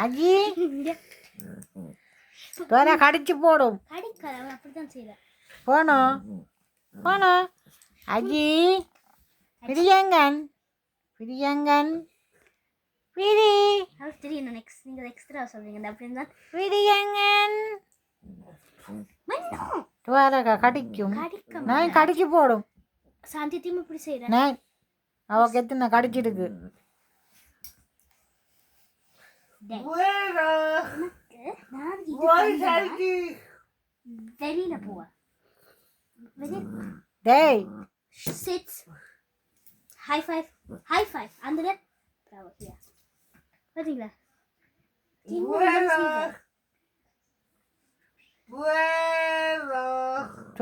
அஜி வேற கடிச்சு போடும். அப்படிதான் செய்யறேன். போனோம் போனோம். அஜி பிரியங்கன் பிரியங்கன் பிரி அவருக்கு தெரியும். நெக்ஸ்ட் நீங்க எக்ஸ்ட்ரா சொல்றீங்க அப்படின்னு தான். பிரியங்கன் வேற கடிக்கும். நான் கடிச்சு போடும். சாந்தியத்தையும் இப்படி செய்யறேன். நான் அவக்கு எத்தனை கடிச்சிருக்கு. வெளியில போவா. டேய் சிட்ஸ் ஹை ஃபைவ் அந்த பாத்தீங்களா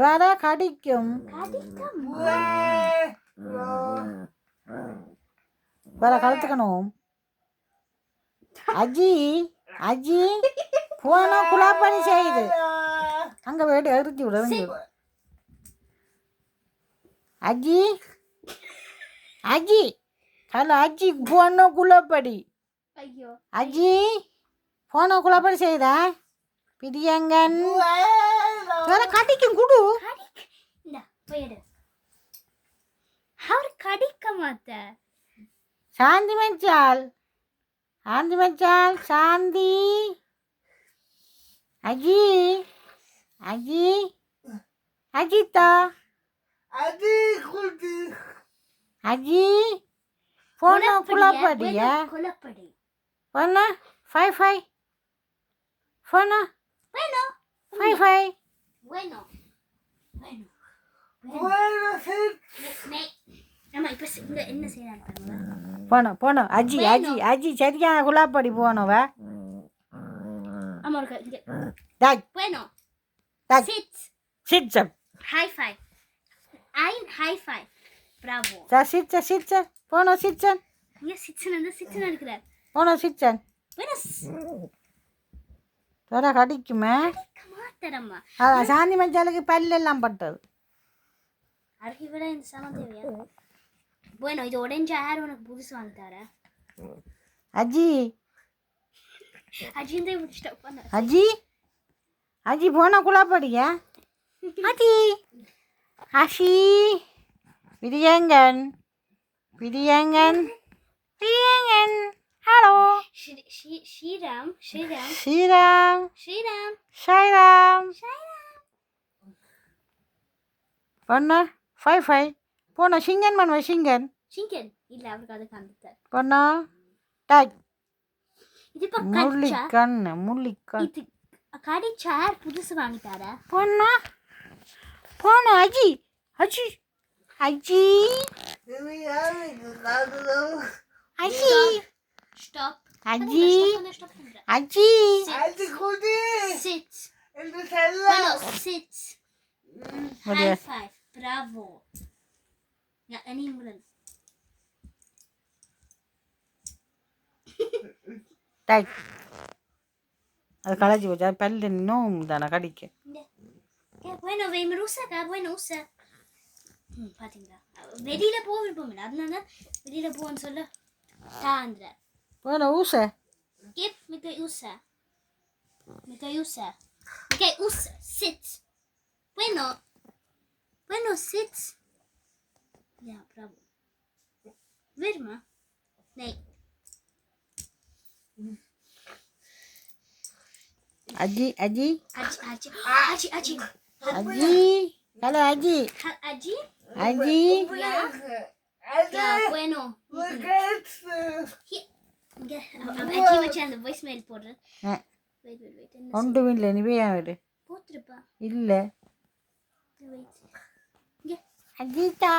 வேற கடிக்கும். வேற கழுத்துக்கணும். அஜி அஜி போனா குழாப்பணி செய்யுது. அங்க போயிட்டு எரிஞ்சு விட. அஜி அஜி ஹலோ அஜி போன குழப்படி. ஐயோ அஜி போன குழப்படி செய்யுதா. பிரியங்கன் வேற கடிக்கும். குடு போயிடு. அவர் கடிக்க மாட்ட. சாந்தி மச்சால் சாந்தி மச்சால் சாந்தி. அஜி அஜி அஜிதா அஜி போன குழப்படியா. போன 5 போன 5 என்ன செய்யறாங்க. போனோம் போனோம். அஜி அஜி அஜி சரியான குழாப்படி போனவ. போனோம் சிச்சன் போனோம் சிச்சன் தோட கடிக்குமே. அதான் சாந்தி மஞ்சாலுக்கு பல்லெல்லாம் பட்டது. அதுக்கு விட இந்த சாமான் தேவையா? bueno இது உடைஞ்ச ஹேர் உனக்கு புதுசு வாங்கி தரேன். அஜி அஜி இந்த ஸ்டாப் பண்ணு. அஜி அஜி போன குழாப்படியா. அஜி அஷி பிரியங்கன் பிரியங்கன் பிரியங்கன் ஹலோ ஸ்ரீராம் ஸ்ரீராம் சாய்ராம் பொண்ணு 5 போன சிங்கன் பண்ணுவ. சிங்கன் இல்ல அவருக்கு அது காமித்தார். பொண்ணு டாக் இது இப்ப முள்ளிக்கண் முள்ளிக்கண் இது கடிச்சார் புதுசு வாங்கி தர. பொண்ணு போன அஜி அஜி அஜி அஜி ஸ்டாப் அஜி அஜி சிட்ஸ் சிட்ஸ் high five bravo ya ani bulan டாக் அது கலஞ்சி போச்சு. அது பல்லு இன்னும் தானே கடிக்க. bueno ve me usa acá bueno usa பாத்தீங்களா வெளியில போக விருப்பம் இல்லை. அதனால வெளியில போன்னு சொல்ல தாந்திர. bueno usa Gib mit der usa sit bueno sit ja bravo verma nee அஜி அஜி aji ஹலோ அஜி aji ya bueno aji வச்சு அந்த வாய்ஸ் மெயில் போடுறேன். wait ஒன்றும் இல்லை. நீ போய் ஆகிடு போட்டுருப்பா இல்லை. wait அஜிதா